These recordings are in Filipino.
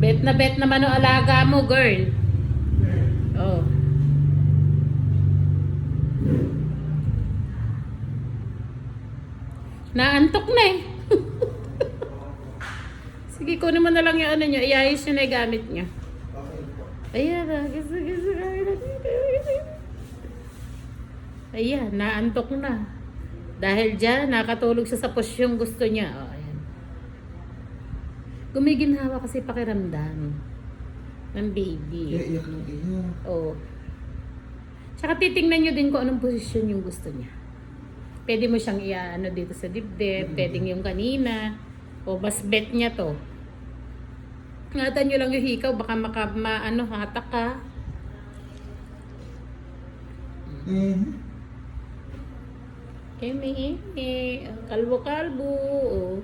Bet naman ang alaga mo, girl. Oh. Naantok na eh. Sige, kunin mo na lang yung ano nyo. Iayos nyo na yung gamit nyo. Ayan na. Ayan, naantok na. Dahil dyan, nakatulog siya sa posyong gusto niya. Oh, ayan. Gumiginhawa kasi pakiramdam ng baby. Iyak ng iyak. Oh. Tsaka titingnan nyo din kung anong posisyon yung gusto niya. Pwede mo siyang ano dito sa dibdib, pwedeng yung kanina, o mas bet niya to. Ingatan nyo lang yung hikaw, baka hatak ka. Kalbo-kalbo, oh.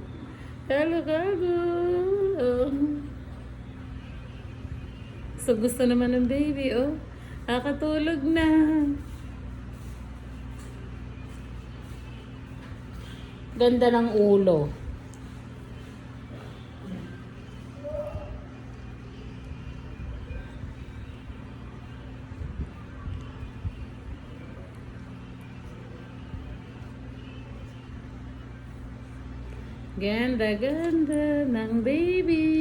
Kalbo-kalbo, oh. So gusto naman ng baby, oh. Nakatulog na. Ganda ng ulo. Ganda ng baby.